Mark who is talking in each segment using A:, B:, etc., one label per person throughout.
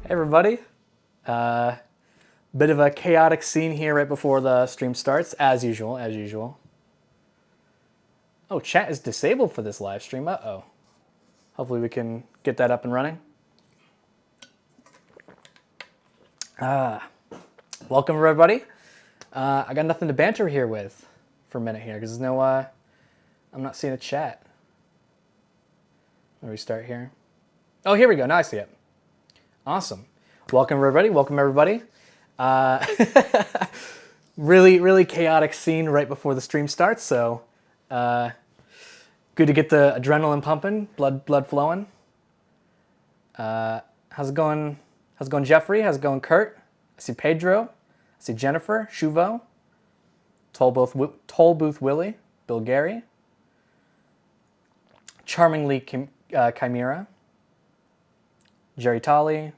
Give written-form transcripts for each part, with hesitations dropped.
A: Hey everybody. Bit of a chaotic scene here right before the stream starts, as usual. Oh, chat is disabled for this live stream. Uh-oh. Hopefully we can get that up and running. Welcome everybody. I got nothing to banter here with for a minute here because there's no, I'm not seeing a chat. Let me restart here. Oh, here we go. Now I see it. Awesome. Welcome everybody. Really chaotic scene right before the stream starts, so good to get the adrenaline pumping, blood flowing. How's it going, Jeffrey? How's it going, Kurt? I see Pedro. I see Jennifer, Shuvo, Toll Booth Willie, Bill Gary, Charmingly Chimera, Jerry Tolley,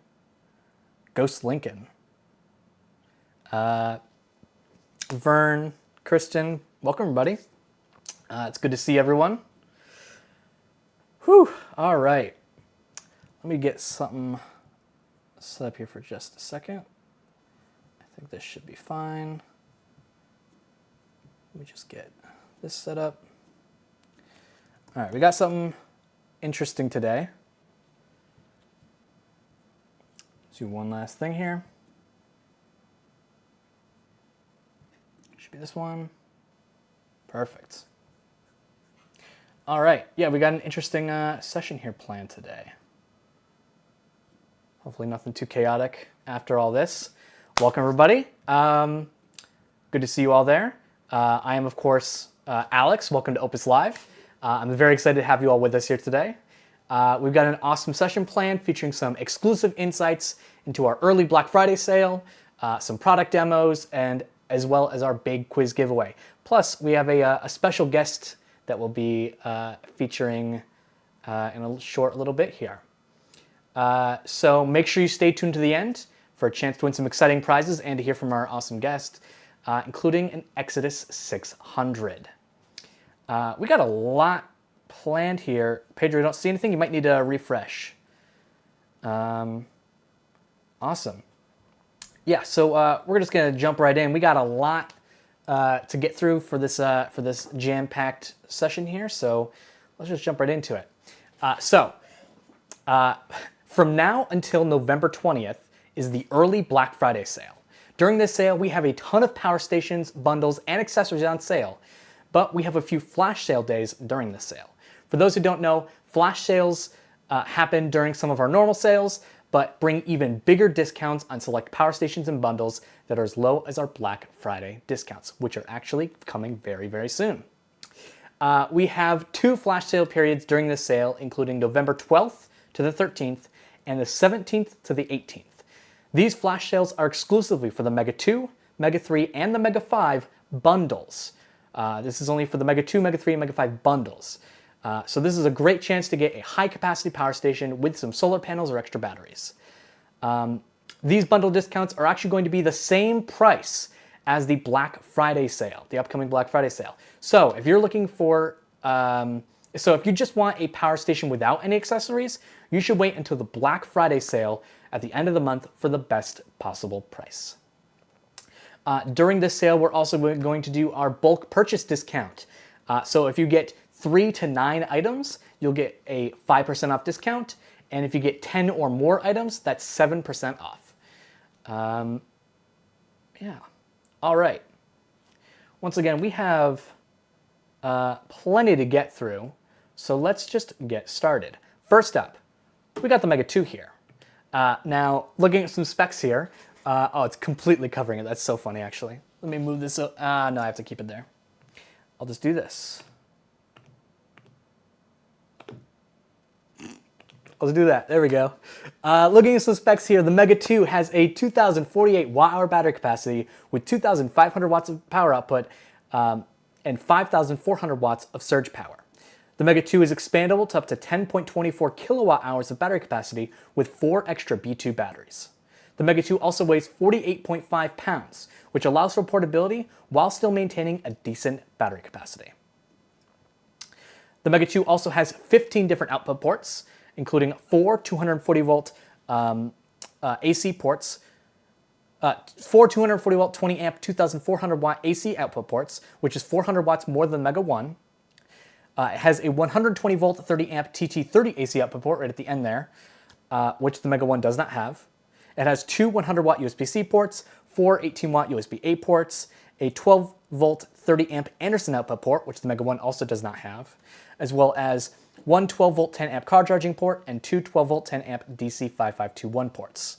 A: Ghost Lincoln, Vern, Kristen, welcome everybody. It's good to see everyone. Whew, all right. Let me get something set up here for just a second. I think this should be fine. Let me just get this set up. All right, we got something interesting today. Let's do one last thing here. Should be this one. Perfect. All right. Yeah, we got an interesting session here planned today. Hopefully nothing too chaotic after all this. Welcome, everybody. Good to see you all there. I am, of course, Alex. Welcome to OUPES Live. I'm very excited to have you all with us here today. We've got an awesome session planned featuring some exclusive insights into our early Black Friday sale, some product demos, and as well as our big quiz giveaway. Plus, we have a special guest that will be featuring in a short little bit here. So make sure you stay tuned to the end for a chance to win some exciting prizes and to hear from our awesome guest, including an Exodus 600. We got a lot planned here. Pedro, you don't see anything? You might need to refresh. Awesome. Yeah, so we're just gonna jump right in. We got a lot to get through for this jam-packed session here, so let's just jump right into it. From now until November 20th is the early Black Friday sale. During this sale, we have a ton of power stations, bundles, and accessories on sale, but we have a few flash sale days during this sale. For those who don't know, flash sales happen during some of our normal sales, but bring even bigger discounts on select power stations and bundles that are as low as our Black Friday discounts, which are actually coming very, very soon. We have 2 flash sale periods during this sale, including November 12th to the 13th and the 17th to the 18th. These flash sales are exclusively for the Mega 2, Mega 3, and the Mega 5 bundles. This is only for the Mega 2, Mega 3, and Mega 5 bundles. So this is a great chance to get a high-capacity power station with some solar panels or extra batteries. These bundle discounts are actually going to be the same price as the Black Friday sale, the upcoming Black Friday sale. So if you're looking for, if you just want a power station without any accessories, you should wait until the Black Friday sale at the end of the month for the best possible price. During this sale, we're also going to do our bulk purchase discount. So if you get 3 to 9 items, you'll get a 5% off discount. And if you get 10 or more items, that's 7% off. Yeah. All right. Once again, we have plenty to get through. So let's just get started. First up, we got the Mega 2 here. Now, looking at some specs here. Oh, it's completely covering it. That's so funny, actually. Let me move this up. No, I have to keep it there. I'll just do this. Let's do that. There we go. Looking at some specs here, the Mega 2 has a 2,048 watt-hour battery capacity with 2,500 watts of power output and 5,400 watts of surge power. The Mega 2 is expandable to up to 10.24 kilowatt hours of battery capacity with 4 extra B2 batteries. The Mega 2 also weighs 48.5 pounds, which allows for portability while still maintaining a decent battery capacity. The Mega 2 also has 15 different output ports, including 4 240 volt AC ports, 4 240 volt 20 amp 2400 watt AC output ports, which is 400 watts more than Mega 1. It has a 120 volt 30 amp TT30 AC output port right at the end there, which the Mega 1 does not have. It has 2 100 watt USB-C ports, 4 18 watt USB-A ports, a 12 volt 30 amp Anderson output port, which the Mega 1 also does not have, as well as one 12 volt 10 amp car charging port and two 12 volt 10 amp DC 5521 ports.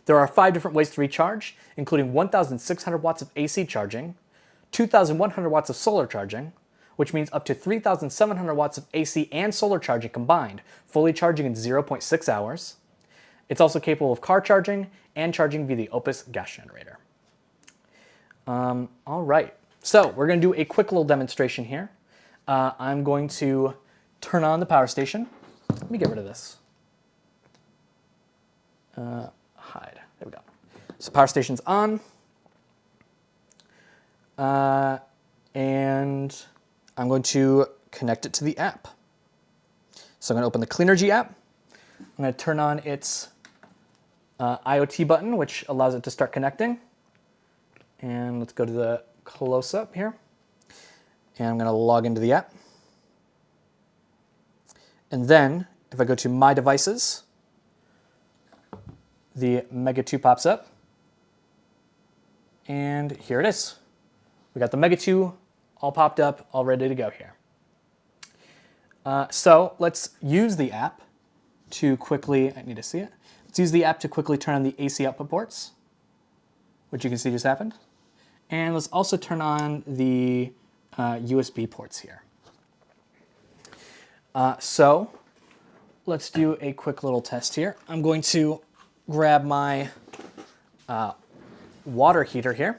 A: There are 5 different ways to recharge, including 1,600 watts of AC charging, 2,100 watts of solar charging, which means up to 3,700 watts of AC and solar charging combined, fully charging in 0.6 hours. It's also capable of car charging and charging via the OUPES gas generator. All right, so we're going to do a quick little demonstration here. I'm going to turn on the power station. Let me get rid of this. Hide. There we go. So power station's on. And I'm going to connect it to the app. So I'm going to open the Cleanergy app. I'm going to turn on its IoT button, which allows it to start connecting. And let's go to the close-up here. And I'm going to log into the app. And then, if I go to My Devices, the Mega 2 pops up. And here it is. We got the Mega 2 all popped up, all ready to go here. So let's use the app to quickly, I need to see it. Let's use the app to quickly turn on the AC output ports, which you can see just happened. And let's also turn on the USB ports here. So let's do a quick little test here. I'm going to grab my water heater here.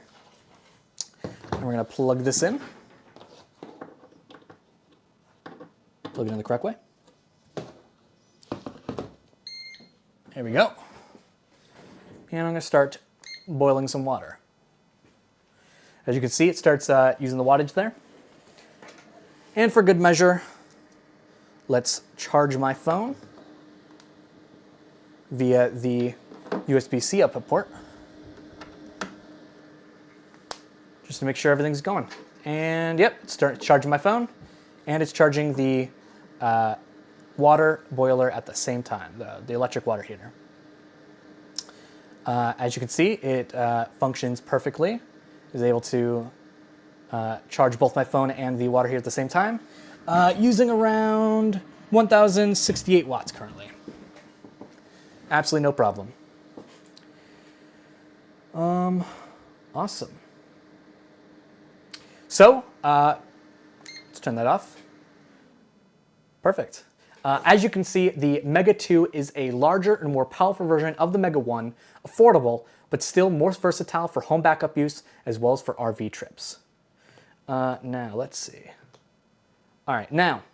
A: And we're going to plug this in. Plug it in the correct way. There we go. And I'm going to start boiling some water. As you can see, it starts using the wattage there. And for good measure, let's charge my phone via the USB-C output port, just to make sure everything's going. And yep, it's charging my phone, and it's charging the water boiler at the same time, the electric water heater. As you can see, it functions perfectly. Is able to charge both my phone and the water heater at the same time, using around 1,068 watts currently. Absolutely no problem. Awesome. So, let's turn that off. Perfect. As you can see, the Mega 2 is a larger and more powerful version of the Mega 1, affordable, but still more versatile for home backup use as well as for RV trips. Now, let's see. All right, now,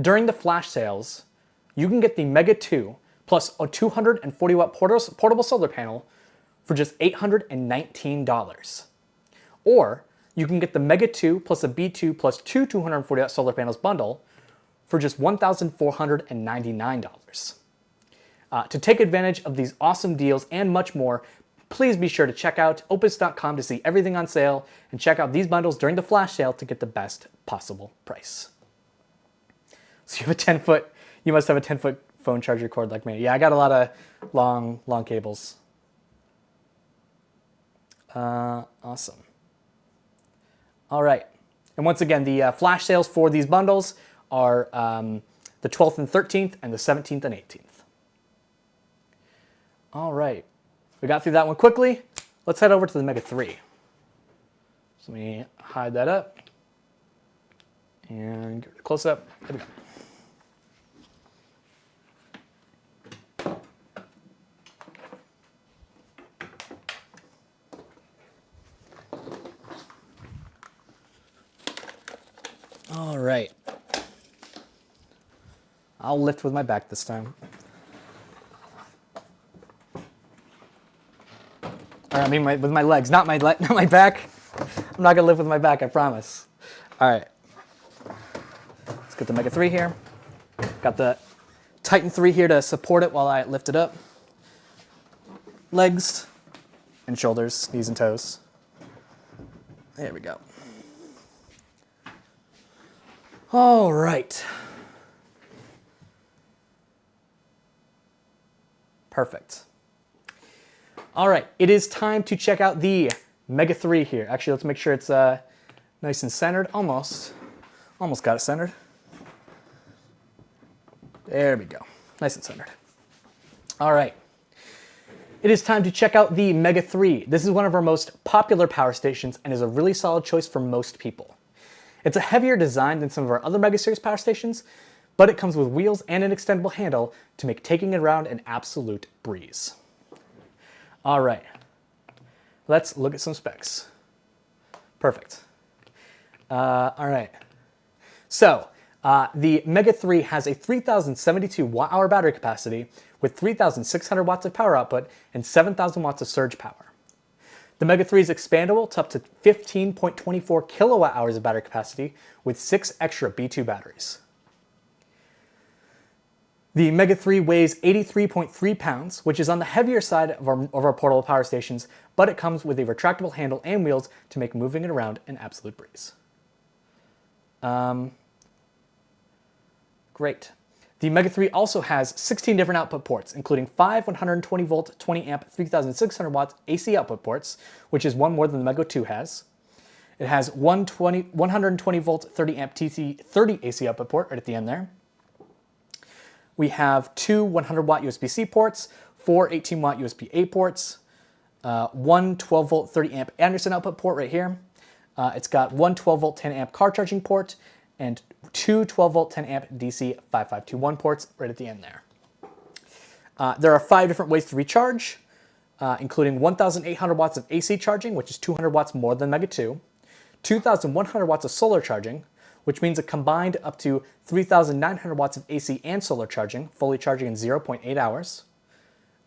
A: during the flash sales, you can get the Mega 2 plus a 240 watt portable solar panel for just $819. Or you can get the Mega 2 plus a B2 plus two 240 watt solar panels bundle for just $1,499. To take advantage of these awesome deals and much more, please be sure to check out OUPES.com to see everything on sale and check out these bundles during the flash sale to get the best possible price. So you have a 10-foot, you must have a 10-foot phone charger cord like me. Yeah, I got a lot of long cables. Awesome. All right. And once again, the flash sales for these bundles are the 12th and 13th and the 17th and 18th. All right. We got through that one quickly. Let's head over to the Mega 3. So let me hide that up and give it a close up. There we go. All right. I'll lift with my back this time. Or I mean with my legs, not my back. I'm not gonna lift with my back, I promise. All right. Let's get the Mega 3 here. Got the Titan 3 here to support it while I lift it up. Legs and shoulders, knees and toes. There we go. All right. Perfect. All right, it is time to check out the Mega 3 here. Actually, let's make sure it's nice and centered. Almost got it centered. There we go, nice and centered. All right, it is time to check out the Mega 3. This is one of our most popular power stations and is a really solid choice for most people. It's a heavier design than some of our other Mega Series power stations, but it comes with wheels and an extendable handle to make taking it around an absolute breeze. All right, let's look at some specs. Perfect. All right, so the Mega 3 has a 3,072 watt-hour battery capacity with 3,600 watts of power output and 7,000 watts of surge power. The Mega 3 is expandable to up to 15.24 kilowatt hours of battery capacity with 6 extra B2 batteries. The Mega 3 weighs 83.3 pounds, which is on the heavier side of our portable power stations, but it comes with a retractable handle and wheels to make moving it around an absolute breeze. Great. The Mega 3 also has 16 different output ports, including 5 120 volt, 20 amp, 3,600 watts AC output ports, which is one more than the Mega 2 has. It has 120 volt, 30 amp TC30 AC output port right at the end there. We have 2 100 watt USB-C ports, 4 18 watt USB-A ports, 1 12 volt, 30 amp Anderson output port right here. It's got 1 12 volt, 10 amp car charging port, and 2 12 volt 10 amp DC 5521 ports right at the end there. There are 5 different ways to recharge, including 1,800 watts of AC charging, which is 200 watts more than Mega 2, 2,100 watts of solar charging, which means a combined up to 3,900 watts of AC and solar charging, fully charging in 0.8 hours.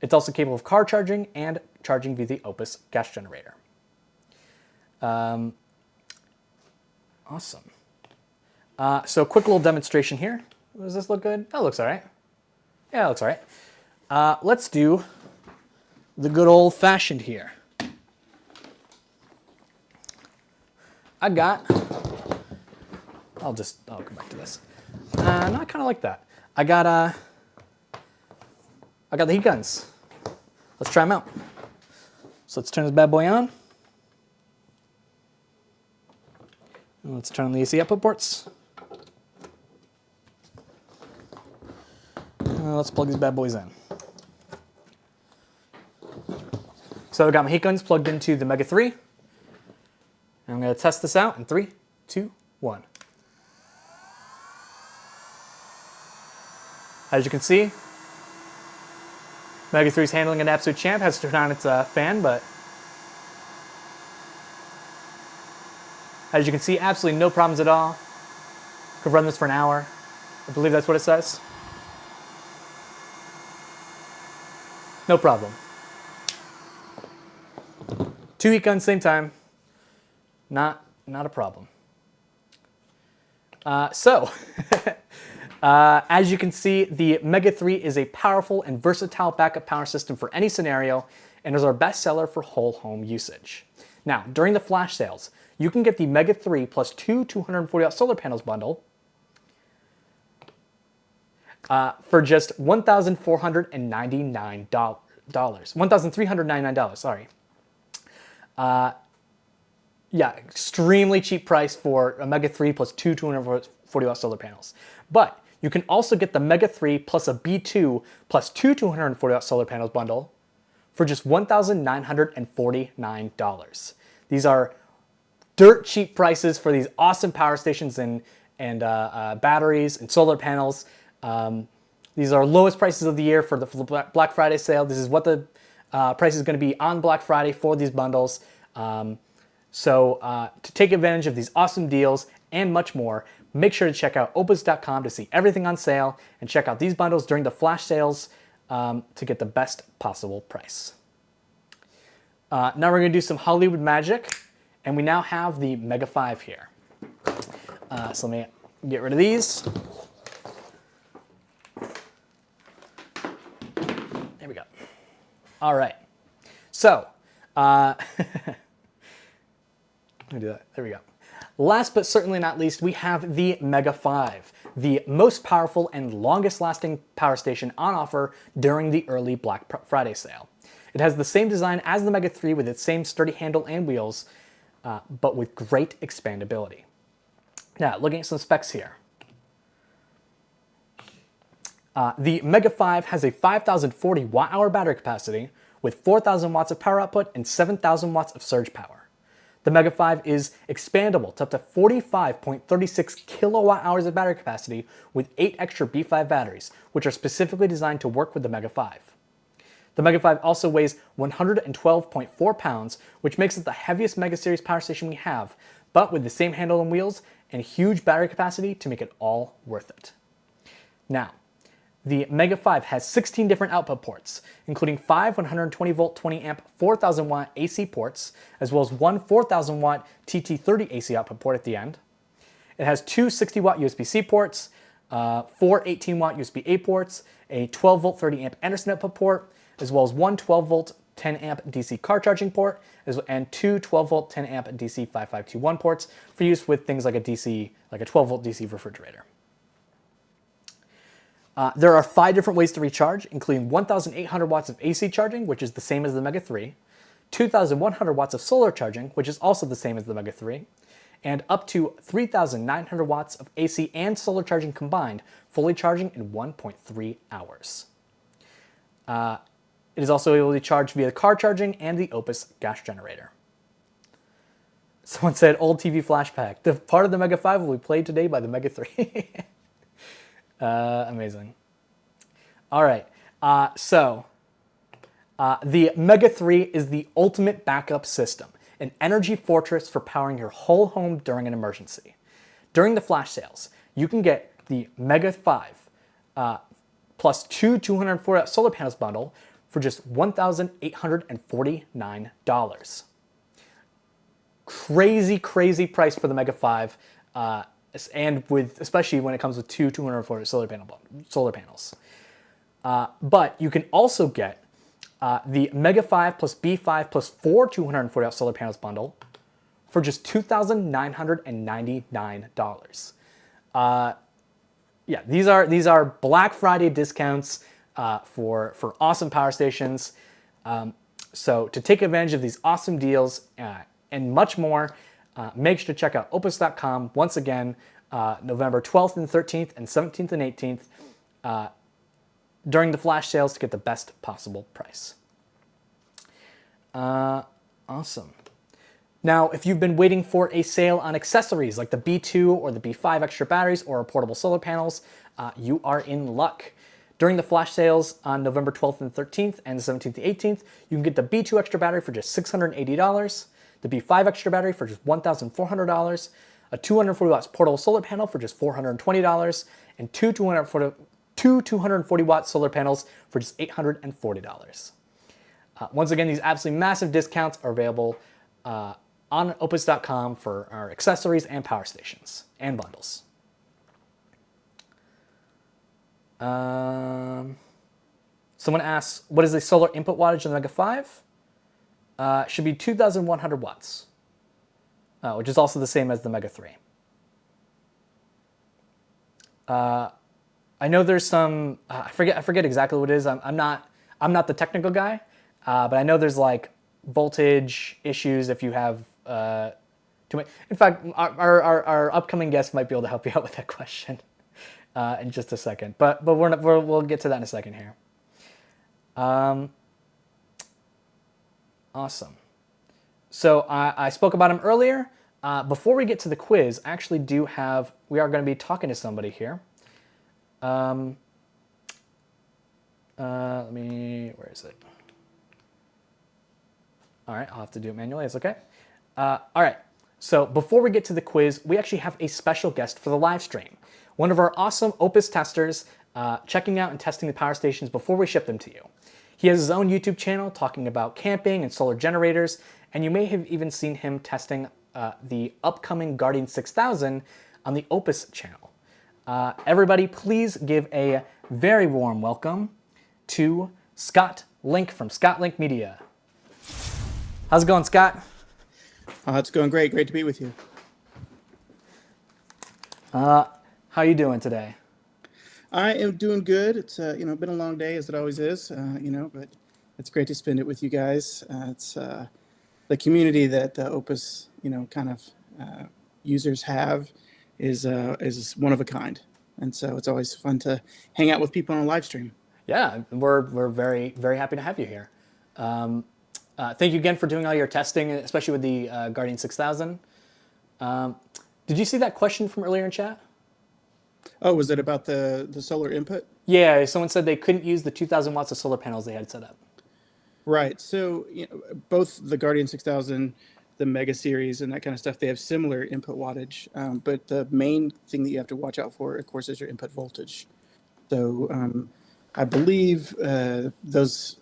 A: It's also capable of car charging and charging via the OUPES gas generator. Awesome. So a quick little demonstration here. Does this look good? That looks all right. Yeah, it looks all right. Let's do the good old-fashioned here. I'll come back to this. No, I kind of like that. I got the heat guns. Let's try them out. So let's turn this bad boy on. And let's turn on the AC output ports. Let's plug these bad boys in. So I've got my heat guns plugged into the Mega 3. I'm going to test this out in 3, 2, 1. As you can see, Mega 3 is handling an absolute champ. Has to turn on its fan, but as you can see, absolutely no problems at all. Could run this for an hour. I believe that's what it says. No problem. 2 heat guns, same time. Not a problem. As you can see, the Mega 3 is a powerful and versatile backup power system for any scenario and is our best seller for whole home usage. Now, during the flash sales, you can get the Mega 3 plus 2 240 watt solar panels bundle for just $1,499. $1,399, sorry. Yeah, extremely cheap price for a Mega 3 plus 2 240 watt solar panels. But you can also get the Mega 3 plus a B2 plus 2 240 watt solar panels bundle for just $1,949. These are dirt cheap prices for these awesome power stations and batteries and solar panels. These are lowest prices of the year for the Black Friday sale. This is what the price is going to be on Black Friday for these bundles. To take advantage of these awesome deals and much more, make sure to check out OUPES.com to see everything on sale and check out these bundles during the flash sales to get the best possible price. Now we're going to do some Hollywood magic, and we now have the Mega 5 here. So let me get rid of these. All right. So, let me do that. There we go. Last but certainly not least, we have the Mega 5, the most powerful and longest lasting power station on offer during the early Black Friday sale. It has the same design as the Mega 3 with its same sturdy handle and wheels, but with great expandability. Now, looking at some specs here. The Mega 5 has a 5,040 watt-hour battery capacity with 4,000 watts of power output and 7,000 watts of surge power. The Mega 5 is expandable to up to 45.36 kilowatt hours of battery capacity with 8 extra B5 batteries, which are specifically designed to work with the Mega 5. The Mega 5 also weighs 112.4 pounds, which makes it the heaviest Mega Series power station we have, but with the same handle and wheels and huge battery capacity to make it all worth it. Now, the Mega 5 has 16 different output ports, including 5 120 volt 20 amp 4,000 watt AC ports, as well as one 4,000 watt TT30 AC output port at the end. It has two 60 watt USB-C ports, 4 18 watt USB-A ports, a 12 volt 30 amp Anderson output port, as well as one 12 volt 10 amp DC car charging port, and two 12 volt 10 amp DC 5521 ports for use with things like a 12 volt DC refrigerator. There are 5 different ways to recharge, including 1,800 watts of AC charging, which is the same as the Mega 3, 2,100 watts of solar charging, which is also the same as the Mega 3, and up to 3,900 watts of AC and solar charging combined, fully charging in 1.3 hours. It is also able to charge via car charging and the OUPES gas generator. Someone said, old TV flashback. The part of the Mega 5 will be played today by the Mega 3. Amazing. All right, the Mega 3 is the ultimate backup system, an energy fortress for powering your whole home during an emergency. During the flash sales, you can get the Mega 5 plus two 240 watt solar panels bundle for just $1,849. Crazy, crazy price for the Mega 5. And especially when it comes with two 240 solar panels. But you can also get the Mega 5 plus B5 plus 4 240 watt solar panels bundle for just $2,999. Yeah, these are Black Friday discounts for awesome power stations. So to take advantage of these awesome deals and much more, make sure to check out OUPES.com once again, November 12th and 13th and 17th and 18th during the flash sales to get the best possible price. Awesome. Now, if you've been waiting for a sale on accessories like the B2 or the B5 extra batteries or portable solar panels, you are in luck. During the flash sales on November 12th and 13th and 17th and 18th, you can get the B2 extra battery for just $680. The B5 extra battery for just $1,400, a 240 watts portable solar panel for just $420, and two 240 watt solar panels for just $840. Once again, these absolutely massive discounts are available on OUPES.com for our accessories and power stations and bundles. Someone asks, what is the solar input wattage on the Mega 5? Should be 2,100 watts, which is also the same as the Mega 3. I know there's some, I forget exactly what it is. I'm not the technical guy, but I know there's like voltage issues if you have too much. In fact, our upcoming guest might be able to help you out with that question in just a second. But we'll get to that in a second here. Awesome. So I spoke about him earlier. Before we get to the quiz, I actually we are going to be talking to somebody here. Where is it? All right, I'll have to do it manually, it's okay. All right, so before we get to the quiz, we actually have a special guest for the live stream. One of our awesome OUPES testers checking out and testing the power stations before we ship them to you. He has his own YouTube channel talking about camping and solar generators, and you may have even seen him testing the upcoming Guardian 6000 on the OUPES channel. Everybody, please give a very warm welcome to Scott Link from Scott Link Media. How's it going, Scott?
B: It's going great. Great to be with you.
A: How you doing today?
B: I am doing good. It's been a long day as it always is. But it's great to spend it with you guys. It's the community that Opus kind of users have is one of a kind, and so it's always fun to hang out with people on a live stream.
A: Yeah, we're very very happy to have you here. Thank you again for doing all your testing, especially with the Guardian 6000. Did you see that question from earlier in chat?
B: Oh, was it about the solar input?
A: Yeah, someone said they couldn't use the 2,000 watts of solar panels they had set up.
B: Right. So, both the Guardian 6000, the Mega Series, and that kind of stuff, they have similar input wattage. But the main thing that you have to watch out for, of course, is your input voltage. So, I believe those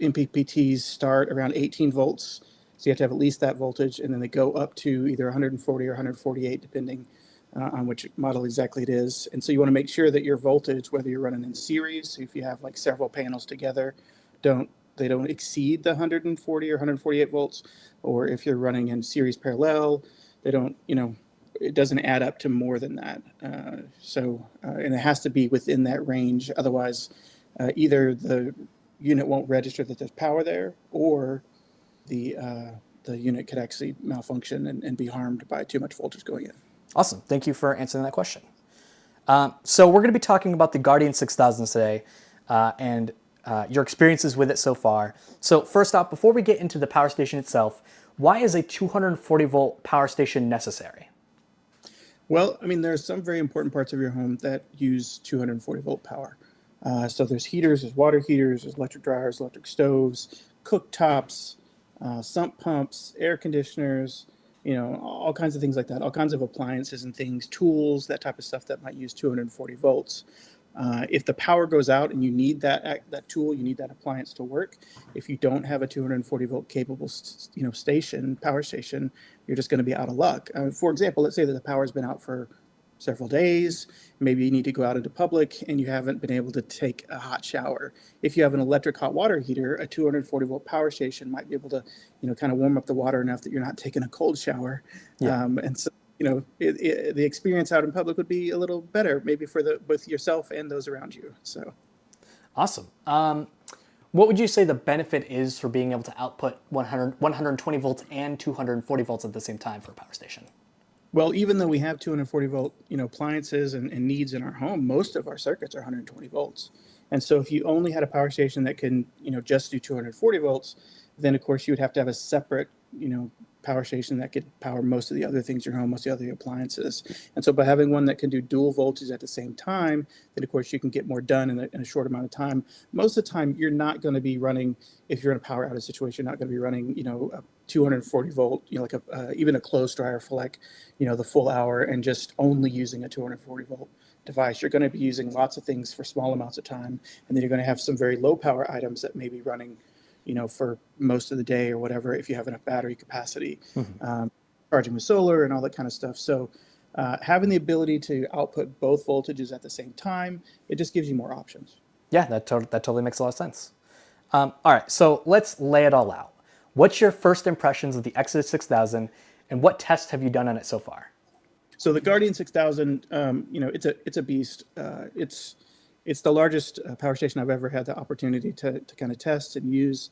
B: MPPTs start around 18 volts. So you have to have at least that voltage, and then they go up to either 140 or 148, depending on which model exactly it is. And so you want to make sure that your voltage, whether you're running in series, so if you have like several panels together, don't they don't exceed the 140 or 148 volts, or if you're running in series parallel, they don't, it doesn't add up to more than that. And it has to be within that range. Otherwise, either the unit won't register that there's power there, or the unit could actually malfunction and be harmed by too much voltage going in.
A: Awesome. Thank you for answering that question. So we're going to be talking about the Guardian 6000 today and your experiences with it so far. So first off, before we get into the power station itself, why is a 240 volt power station necessary?
B: Well, I mean, there are some very important parts of your home that use 240 volt power. So there's heaters, there's water heaters, there's electric dryers, electric stoves, cooktops, sump pumps, air conditioners, all kinds of things like that, all kinds of appliances and things, tools, that type of stuff that might use 240 volts. If the power goes out and you need that tool, you need that appliance to work. If you don't have a 240 volt capable, power station, you're just going to be out of luck. For example, let's say that the power's been out for several days. Maybe you need to go out into public and you haven't been able to take a hot shower. If you have an electric hot water heater, a 240 volt power station might be able to, kind of warm up the water enough that you're not taking a cold shower.
A: Yeah.
B: And so, the experience out in public would be a little better, maybe for both yourself and those around you. So,
A: awesome. What would you say the benefit is for being able to output 120 volts and 240 volts at the same time for a power station?
B: well, even though we have 240 volt, appliances and needs in our home, most of our circuits are 120 volts. And so if you only had a power station that can, just do 240 volts, then of course you would have to have a separate, power station that could power most of the other things in your home, most of the other appliances. And so by having one that can do dual voltages at the same time, then of course you can get more done in a short amount of time. Most of the time, you're not going to be running, if you're in a power outage situation, you're not going to be running, a 240 volt, like even a clothes dryer for like, the full hour and just only using a 240 volt device. You're going to be using lots of things for small amounts of time, and then you're going to have some very low power items that may be running for most of the day or whatever, if you have enough battery capacity, charging with solar and all that kind of stuff. So having the ability to output both voltages at the same time, it just gives you more options.
A: Yeah, that totally makes a lot of sense. All right, so let's lay it all out. What's your first impressions of the Exodus 6000, and what tests have you done on it so far?
B: So the Guardian 6000, it's a beast. It's the largest power station I've ever had the opportunity to kind of test and use.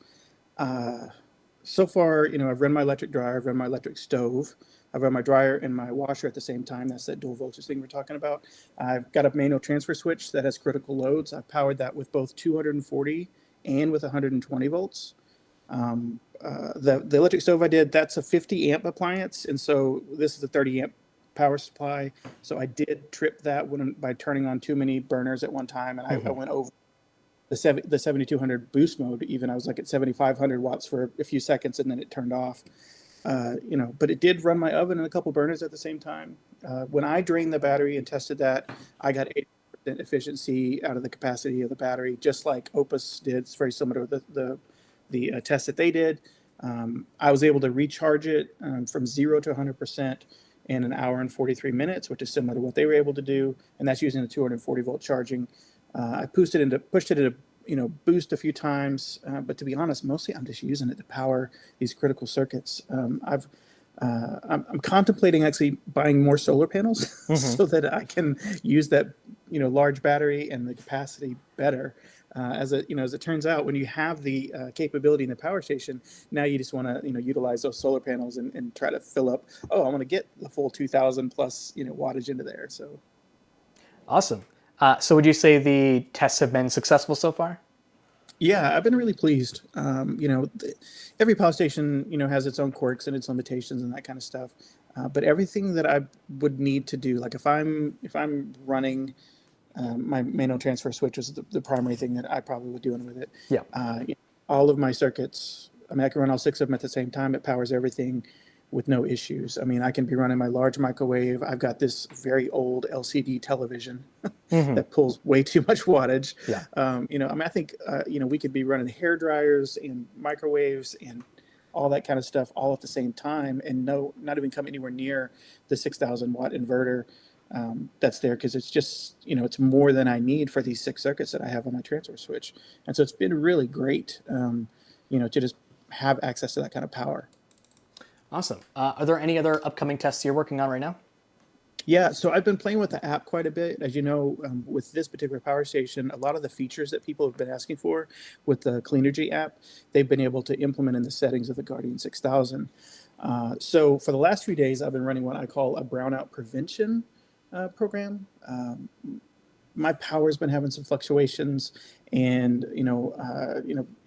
B: So far, I've run my electric dryer, I've run my electric stove, I've run my dryer and my washer at the same time. That's that dual voltage thing we're talking about. I've got a manual transfer switch that has critical loads. I've powered that with both 240 and with 120 volts. The electric stove I did, that's a 50 amp appliance, and so this is a 30 amp power supply. So I did trip that by turning on too many burners at one time, and I went over the 7200 boost mode. Even I was like at 7500 watts for a few seconds, and then it turned off. But it did run my oven and a couple burners at the same time. When I drained the battery and tested that, I got 80% efficiency out of the capacity of the battery, just like Opus did. It's very similar to the test that they did. I was able to recharge it from 0 to 100% in an hour and 43 minutes, which is similar to what they were able to do, and that's using the 240 volt charging. I pushed it into boost a few times, but to be honest, mostly I'm just using it to power these critical circuits. I'm contemplating actually buying more solar panels so that I can use that large battery and the capacity better. As it turns out, when you have the capability in the power station, now you just want to utilize those solar panels and try to fill up. Oh, I want to get the full 2,000 plus wattage into there. So
A: Awesome. So would you say the tests have been successful so far?
B: yeah, I've been really pleased. Every power station, has its own quirks and its limitations and that kind of stuff. But everything that I would need to do, like if I'm running my manual transfer switch, is the primary thing that I probably would do with it.
A: Yeah.
B: All of my circuits, I mean, I can run all six of them at the same time. It powers everything with no issues. I mean, I can be running my large microwave. I've got this very old LCD television that pulls way too much wattage.
A: Yeah.
B: I mean, I think, we could be running hair dryers and microwaves and all that kind of stuff all at the same time and not even come anywhere near the 6,000 watt inverter that's there, because it's just, it's more than I need for these 6 circuits that I have on my transfer switch. And so it's been really great, to just have access to that kind of power.
A: Awesome. Are there any other upcoming tests you're working on right now?
B: Yeah, so I've been playing with the app quite a bit. As you know, with this particular power station, a lot of the features that people have been asking for with the Cleanergy app, they've been able to implement in the settings of the Guardian 6000. So for the last few days, I've been running what I call a brownout prevention program. My power's been having some fluctuations, and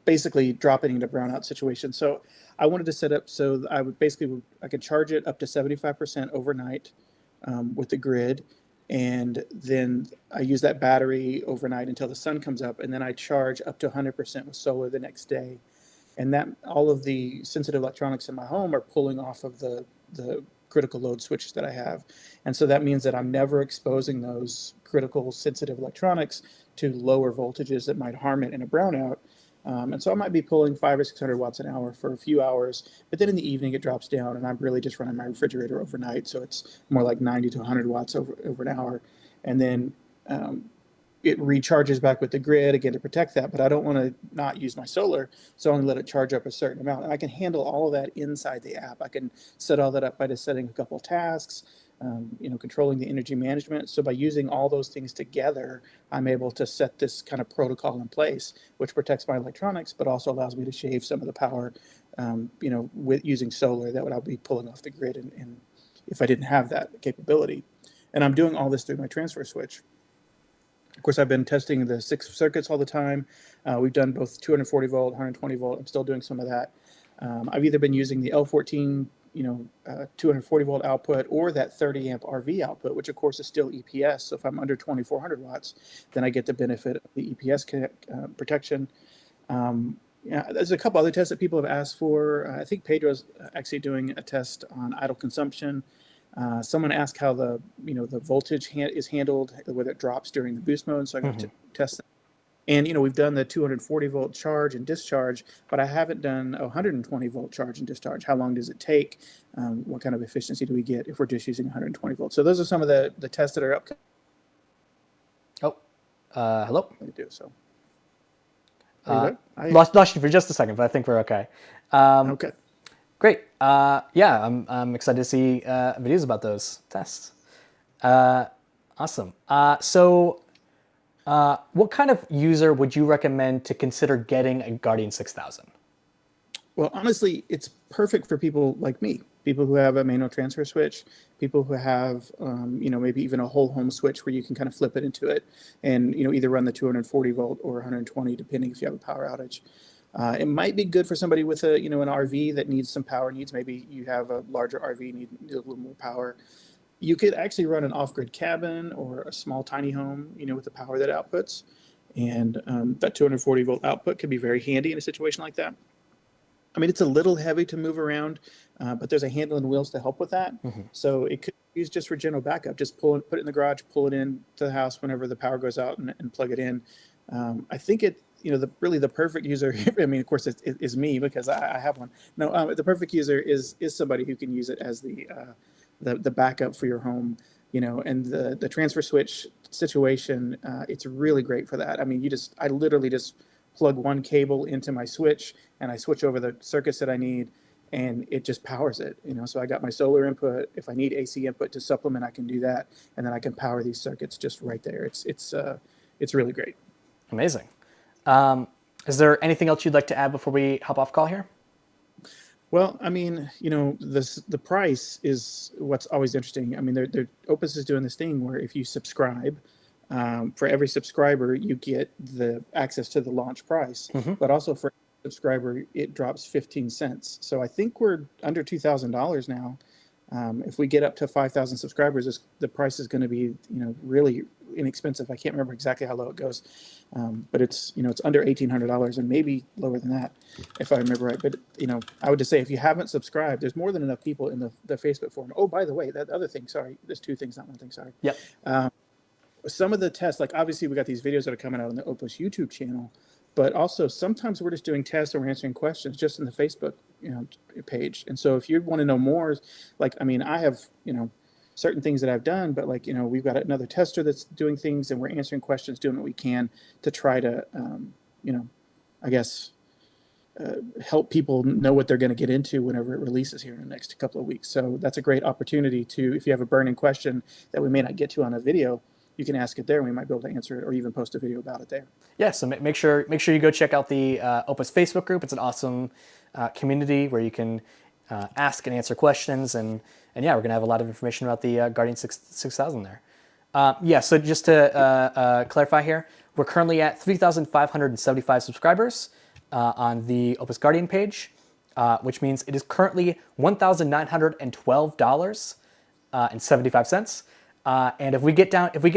B: basically dropping into brownout situations. So I wanted to set up so I could charge it up to 75% overnight with the grid, and then I use that battery overnight until the sun comes up, and then I charge up to 100% with solar the next day. And that all of the sensitive electronics in my home are pulling off of the critical load switches that I have. And so that means that I'm never exposing those critical sensitive electronics to lower voltages that might harm it in a brownout. And so I might be pulling 500 or 600 watts an hour for a few hours, but then in the evening it drops down, and I'm really just running my refrigerator overnight. So it's more like 90 to 100 watts over an hour. And then it recharges back with the grid again to protect that, but I don't want to not use my solar, so I only let it charge up a certain amount. And I can handle all of that inside the app. I can set all that up by just setting a couple of tasks, controlling the energy management. So by using all those things together, I'm able to set this kind of protocol in place, which protects my electronics, but also allows me to shave some of the power, with using solar that I'll be pulling off the grid and if I didn't have that capability. And I'm doing all this through my transfer switch. Of course, I've been testing the 6 circuits all the time. We've done both 240 volt, 120 volt. I'm still doing some of that. I've either been using the L14, 240 volt output, or that 30 amp RV output, which of course is still EPS. So if I'm under 2,400 watts, then I get the benefit of the EPS protection. There's a couple other tests that people have asked for. I think Pedro's actually doing a test on idle consumption. Someone asked how the voltage is handled, whether it drops during the boost mode. So I got to test that. And we've done the 240 volt charge and discharge, but I haven't done a 120 volt charge and discharge. How long does it take? What kind of efficiency do we get if we're just using 120 volts? So those are some of the tests that are upcoming.
A: Oh, hello.
B: To do so.
A: Lost you for just a second, but I think we're okay.
B: Okay.
A: Great. Yeah, I'm excited to see videos about those tests. Awesome. So what kind of user would you recommend to consider getting a Guardian 6000?
B: Well, honestly, it's perfect for people like me, people who have a manual transfer switch, people who have, maybe even a whole home switch where you can kind of flip it into it and, either run the 240 volt or 120, depending if you have a power outage. It might be good for somebody with an RV that needs some power needs. Maybe you have a larger RV, need a little more power. You could actually run an off-grid cabin or a small tiny home, with the power that outputs. And that 240 volt output could be very handy in a situation like that. I mean, it's a little heavy to move around, but there's a handle and wheels to help with that. So it could be used just for general backup. Just put it in the garage, pull it in to the house whenever the power goes out, and plug it in. I think the perfect user, I mean, of course, it is me because I have one. No, the perfect user is somebody who can use it as the backup for your home, and the transfer switch situation, it's really great for that. I mean, I literally just plug one cable into my switch, and I switch over the circuits that I need, and it just powers it. So I got my solar input. If I need AC input to supplement, I can do that, and then I can power these circuits just right there. It's really great.
A: Amazing. Is there anything else you'd like to add before we hop off call here?
B: Well, I mean, the price is what's always interesting. I mean, Opus is doing this thing where if you subscribe, for every subscriber, you get the access to the launch price, but also for every subscriber, it drops 15 cents. So I think we're under $2,000 now. If we get up to 5,000 subscribers, the price is going to be, really inexpensive. I can't remember exactly how low it goes, but it's under $1,800 and maybe lower than that, if I remember right. But I would just say if you haven't subscribed, there's more than enough people in the Facebook forum. Oh, by the way, that other thing. Sorry, there's two things, not one thing. Sorry.
A: Yep.
B: Some of the tests, like obviously we got these videos that are coming out on the Opus YouTube channel, but also sometimes we're just doing tests or we're answering questions just in the Facebook page. And so if you want to know more, like, I mean, I have certain things that I've done, but like, we've got another tester that's doing things, and we're answering questions, doing what we can to try to I guess help people know what they're going to get into whenever it releases here in the next couple of weeks. So that's a great opportunity to, if you have a burning question that we may not get to on a video, you can ask it there, and we might be able to answer it, or even post a video about it there.
A: Yeah, so make sure you go check out the Opus Facebook group. It's an awesome community where you can ask and answer questions, and yeah, we're gonna have a lot of information about the Guardian 6000 there. Yeah, so just to clarify here, we're currently at 3,575 subscribers on the Opus Guardian page, which means it is currently $1,912.75. And if we get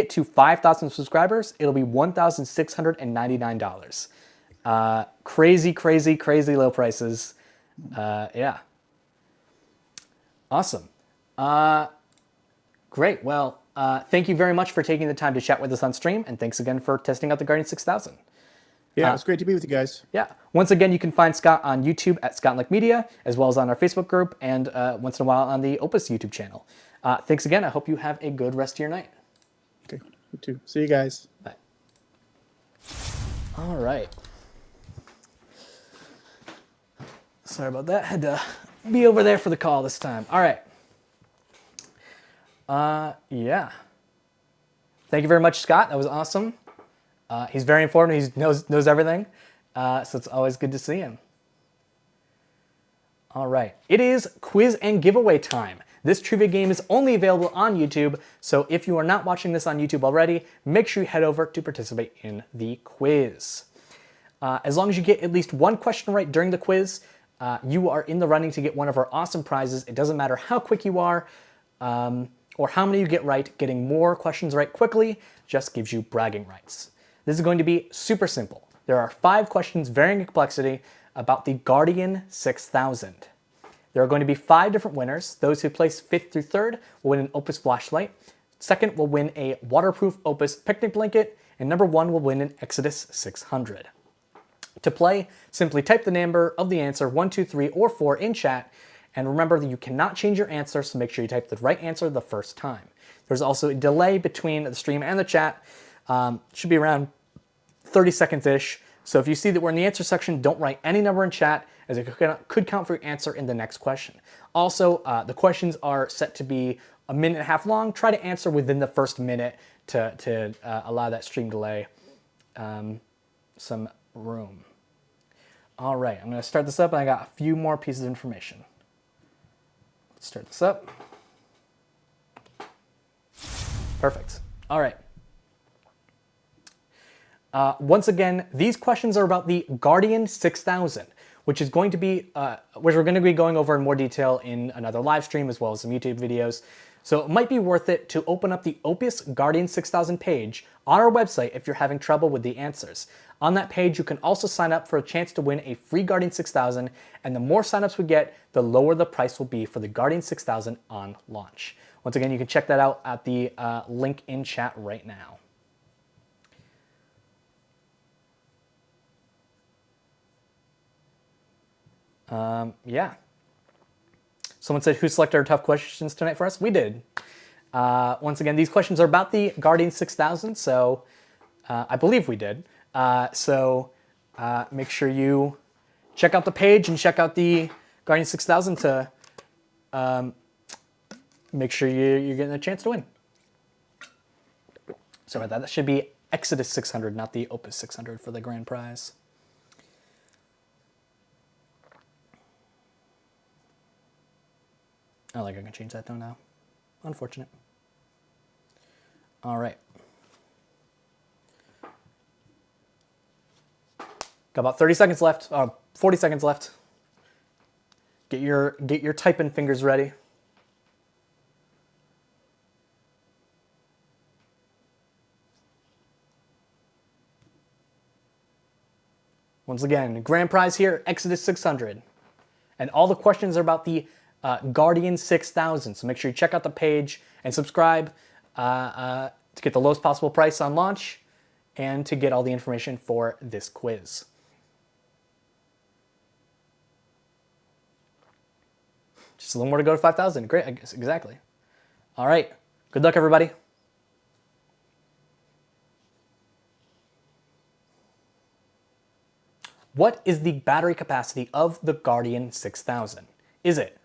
A: to 5,000 subscribers, it'll be $1,699. Crazy, crazy, crazy low prices. Yeah. Awesome. Great. Well, thank you very much for taking the time to chat with us on stream, and thanks again for testing out the Guardian 6000.
B: Yeah, it's great to be with you guys.
A: Yeah. Once again, you can find Scott on YouTube at Scott Like Media, as well as on our Facebook group, and once in a while on the Opus YouTube channel. Thanks again. I hope you have a good rest of your night.
B: Okay, you too. See you guys.
A: Bye. All right. Sorry about that. Had to be over there for the call this time. All right. Yeah. Thank you very much, Scott. That was awesome. He's very informed. He knows everything. So it's always good to see him. All right. It is quiz and giveaway time. This trivia game is only available on YouTube, so if you are not watching this on YouTube already, make sure you head over to participate in the quiz. As long as you get at least one question right during the quiz, you are in the running to get one of our awesome prizes. It doesn't matter how quick you are or how many you get right. Getting more questions right quickly just gives you bragging rights. This is going to be super simple. There are 5 questions varying in complexity about the Guardian 6000. There are going to be 5 different winners. Those who place 5th through 3rd will win an Opus flashlight. 2nd will win a waterproof Opus picnic blanket. And number 1 will win an Exodus 600. To play, simply type the number of the answer 1, 2, 3, or 4 in chat. And remember that you cannot change your answer, so make sure you type the right answer the first time. There's also a delay between the stream and the chat. Should be around 30 seconds-ish. So if you see that we're in the answer section, don't write any number in chat, as it could count for your answer in the next question. Also, the questions are set to be a minute and a half long. Try to answer within the first minute to allow that stream delay some room. All right, I'm going to start this up, and I got a few more pieces of information. Let's start this up. Perfect. All right. Once again, these questions are about the Guardian 6000, which is going to be, which we're going to be going over in more detail in another live stream as well as some YouTube videos. So it might be worth it to open up the Opus Guardian 6000 page on our website if you're having trouble with the answers. On that page, you can also sign up for a chance to win a free Guardian 6000, and the more signups we get, the lower the price will be for the Guardian 6000 on launch. Once again, you can check that out at the link in chat right now. Yeah. Someone said, who selected our tough questions tonight for us? We did. Once again, these questions are about the Guardian 6000, so I believe we did. Make sure you check out the page and check out the Guardian 6000 to make sure you're getting a chance to win. Sorry about that. That should be Exodus 600, not the Opus 600 for the grand prize. I don't think I can change that though now. Unfortunate. All right. Got about 30 seconds left, 40 seconds left. Get your typing fingers ready. Once again, grand prize here, Exodus 600. And all the questions are about the Guardian 6000. So make sure you check out the page and subscribe to get the lowest possible price on launch and to get all the information for this quiz. Just a little more to go to 5,000. Great, I guess, exactly. All right, good luck, everybody. What is the battery capacity of the Guardian 6000? Is it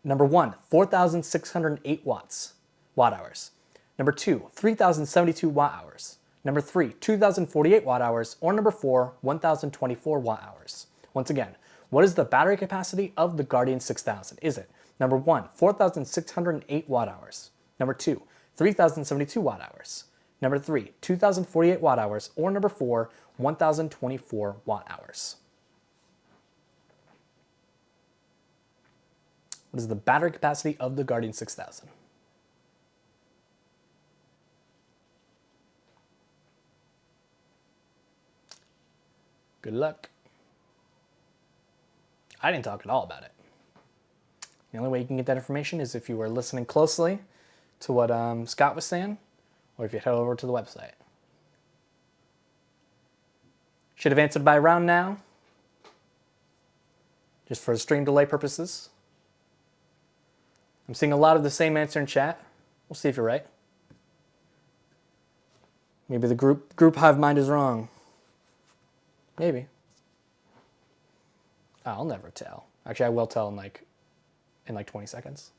A: number 1, 4,608 watt-hours. Number 2, 3,072 watt-hours. Number 3, 2,048 watt-hours. Or number 4, 1,024 watt-hours. Once again, what is the battery capacity of the Guardian 6000? Is it number 1, 4,608 watt-hours. Number 2, 3,072 watt-hours. Number 3, 2,048 watt-hours. Or number 4, 1,024 watt-hours. What is the battery capacity of the Guardian 6000? Good luck. I didn't talk at all about it. The only way you can get that information is if you were listening closely to what Scott was saying, or if you head over to the website. Should have answered by around now, just for stream delay purposes. I'm seeing a lot of the same answer in chat. We'll see if you're right. Maybe the group hive mind is wrong. Maybe. I'll never tell. Actually, I will tell in like 20 seconds.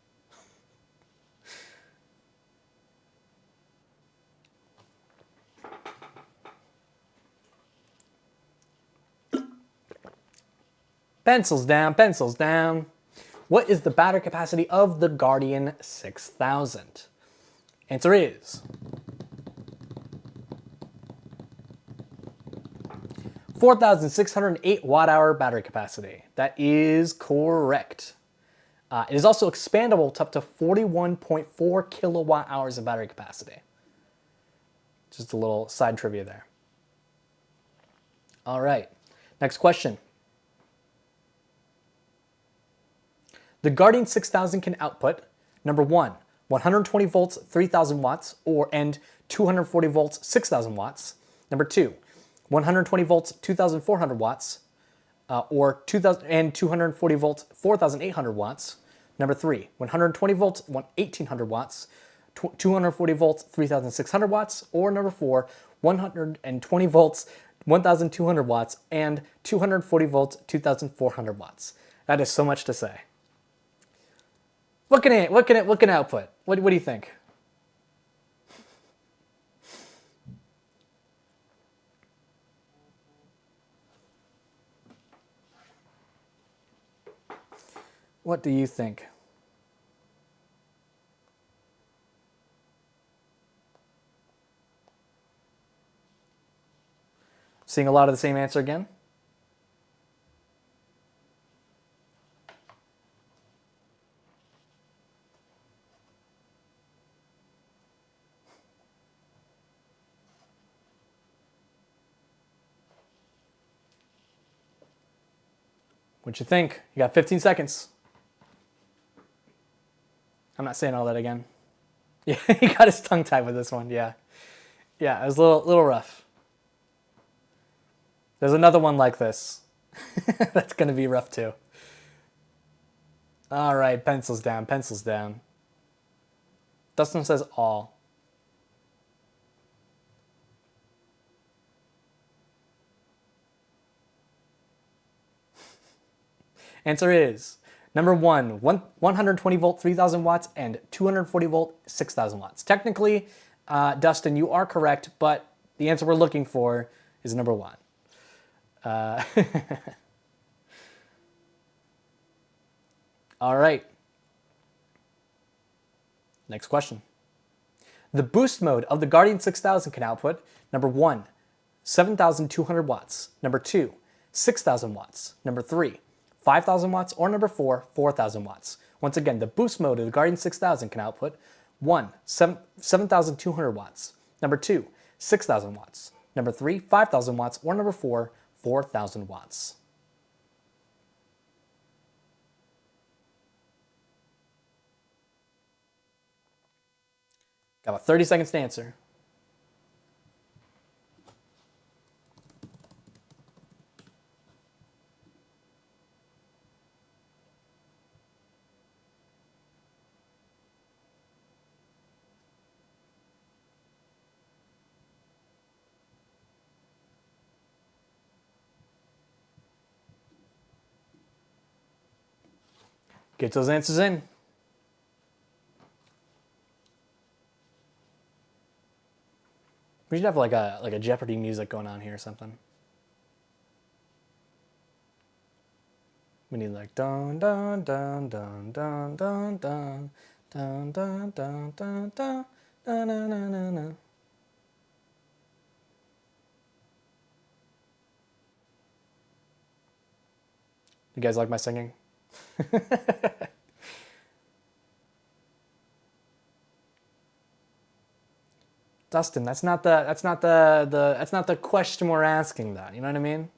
A: Pencils down, pencils down. What is the battery capacity of the Guardian 6000? Answer is 4,608 watt-hour battery capacity. That is correct. It is also expandable to up to 41.4 kilowatt hours of battery capacity. Just a little side trivia there. All right, next question. The Guardian 6000 can output, number 1, 120 volts, 3,000 watts, and 240 volts, 6,000 watts. Number 2, 120 volts, 2,400 watts, or 240 volts, 4,800 watts. Number 3, 120 volts, 1,800 watts, 240 volts, 3,600 watts. Or number 4, 120 volts, 1,200 watts, and 240 volts, 2,400 watts. That is so much to say. What can it output? What do you think? What do you think? Seeing a lot of the same answer again? What'd you think? You got 15 seconds. I'm not saying all that again. Yeah, he got his tongue tied with this one, yeah. Yeah, it was a little rough. There's another one like this. That's going to be rough too. All right, pencils down, pencils down. Dustin says all. Answer is number 120 volt, 3000 watts, and 240 volt, 6000 watts. Technically, Dustin, you are correct, but the answer we're looking for is number 1. All right. Next question. The boost mode of the Guardian 6000 can output number 1, 7,200 watts, number 2, 6,000 watts, number 3, 5,000 watts, or number 4, 4,000 watts. Once again, the boost mode of the Guardian 6000 can output 1, 7,200 watts, number 2, 6,000 watts, number 3, 5,000 watts, or number 4, 4,000 watts. Got about 30 seconds to answer. Get those answers in. We should have like a Jeopardy music going on here or something. We need like dun dun dun dun dun dun dun dun dun dun dun dun dun dun dun dun. You guys like my singing? Dustin, that's not the question we're asking though. You know what I mean?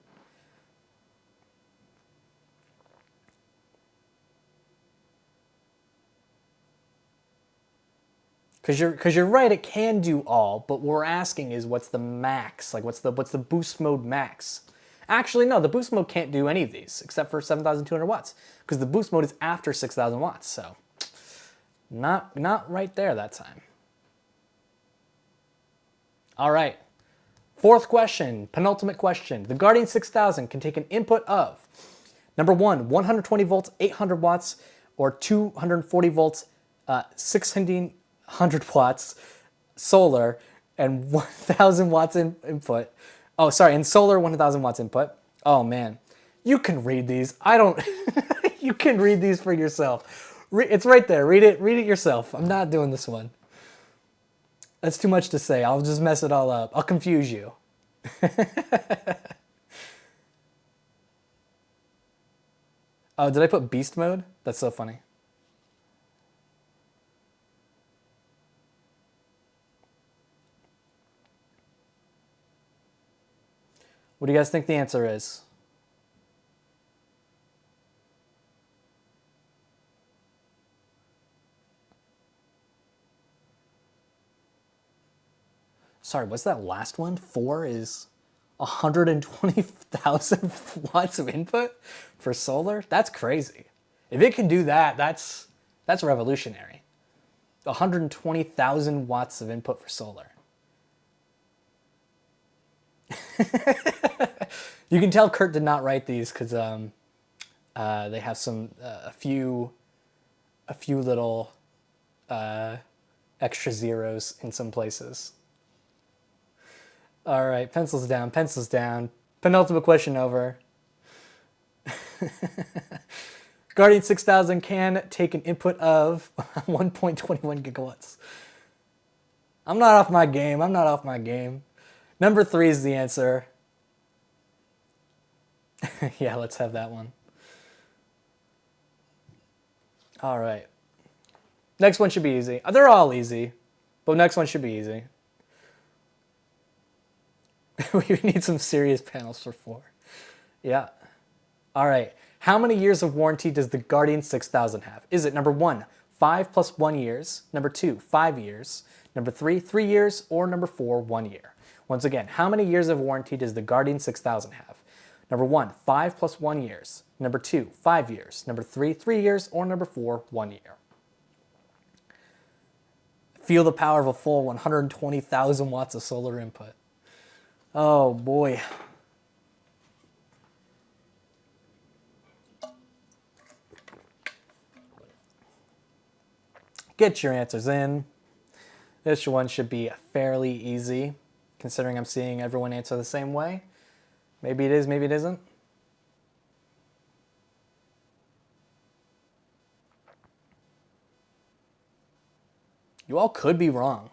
A: Because you're right, it can do all, but what we're asking is what's the max? Like what's the boost mode max? Actually, no, the boost mode can't do any of these except for 7,200 watts because the boost mode is after 6,000 watts. So not right there that time. All right. Fourth question, penultimate question. The Guardian 6000 can take an input of number 1, 120 volts, 800 watts, or 240 volts, 600 watts solar, and 1,000 watts input. Oh, sorry, and solar 1,000 watts input. Oh man, you can read these. I don't. You can read these for yourself. It's right there. Read it yourself. I'm not doing this one. That's too much to say. I'll just mess it all up. I'll confuse you. Oh, did I put beast mode? That's so funny. What do you guys think the answer is? Sorry, what's that last one? 4 is 120,000 watts of input for solar? That's crazy. If it can do that, that's revolutionary. 120,000 watts of input for solar. You can tell Kurt did not write these because they have some a few little extra zeros in some places. All right, pencils down, pencils down. Penultimate question over. Guardian 6000 can take an input of 1.21 gigawatts. I'm not off my game. I'm not off my game. Number 3 is the answer. Yeah, let's have that one. All right. Next one should be easy. They're all easy, but next one should be easy. We need some serious panels for 4. Yeah. All right. How many years of warranty does the Guardian 6000 have? Is it number 1, 5 plus 1 years, number 2, 5 years, number 3, 3 years, or number 4, 1 year? Once again, how many years of warranty does the Guardian 6000 have? Number 1, 5 plus 1 years, number 2, 5 years, number 3, 3 years, or number 4, 1 year? Feel the power of a full 120,000 watts of solar input. Oh boy. Get your answers in. This one should be fairly easy, considering I'm seeing everyone answer the same way. Maybe it is, maybe it isn't. You all could be wrong.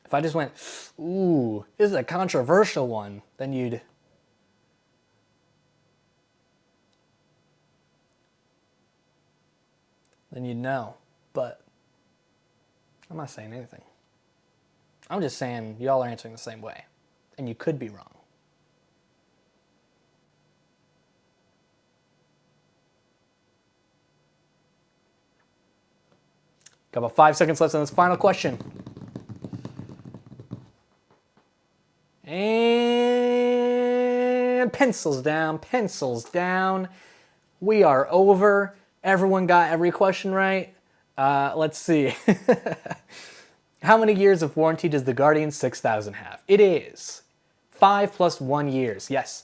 A: If I just went, ooh, this is a controversial one, then you'd know. But I'm not saying anything. I'm just saying y'all are answering the same way, and you could be wrong. Got about 5 seconds left on this final question. And pencils down, pencils down. We are over. Everyone got every question right. Let's see. How many years of warranty does the Guardian 6000 have? It is 5 plus 1 years. Yes.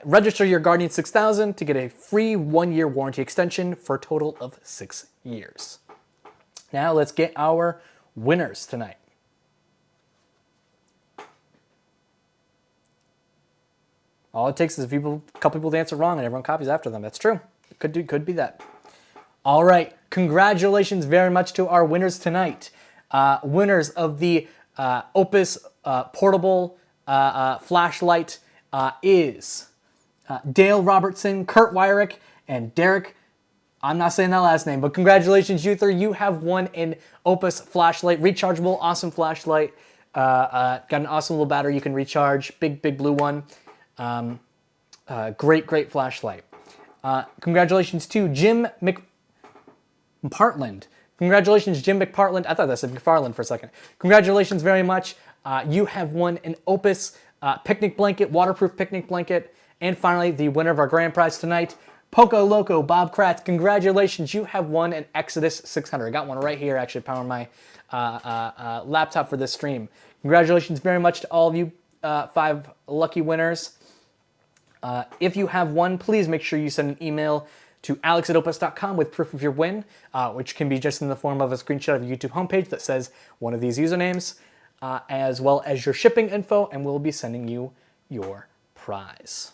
A: Register your Guardian 6000 to get a free 1-year warranty extension for a total of 6 years. Now let's get our winners tonight. All it takes is a couple people to answer wrong and everyone copies after them. That's true. It could be that. All right. Congratulations very much to our winners tonight. Winners of the OUPES portable flashlight is Dale Robertson, Kurt Wyrick, and Derek. I'm not saying that last name, but congratulations, you three. You have won an OUPES flashlight, rechargeable, awesome flashlight. Got an awesome little battery you can recharge, big blue one. Great flashlight. Congratulations to Jim McPartland. Congratulations, Jim McPartland. I thought that said McFarland for a second. Congratulations very much. You have won an OUPES picnic blanket, waterproof picnic blanket. And finally, the winner of our grand prize tonight, Poco Loco Bob Kratz. Congratulations, you have won an Exodus 600. I got one right here, actually, powering my laptop for this stream. Congratulations very much to all of you 5 lucky winners. If you have won, please make sure you send an email to alex@opus.com with proof of your win, which can be just in the form of a screenshot of your YouTube homepage that says one of these usernames, as well as your shipping info, and we'll be sending you your prize.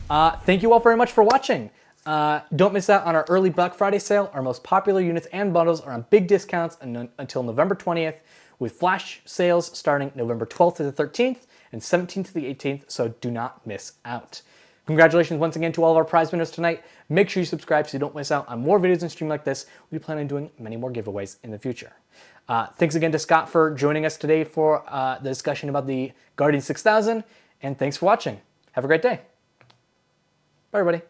A: Thank you all very much for watching. Don't miss out on our early Black Friday sale. Our most popular units and bundles are on big discounts until November 20th, with flash sales starting November 12th to the 13th and 17th to the 18th, so do not miss out. Congratulations once again to all of our prize winners tonight. Make sure you subscribe so you don't miss out on more videos and stream like this. We plan on doing many more giveaways in the future. Thanks again to Scott for joining us today for the discussion about the Guardian 6000, and thanks for watching. Have a great day. Bye, everybody.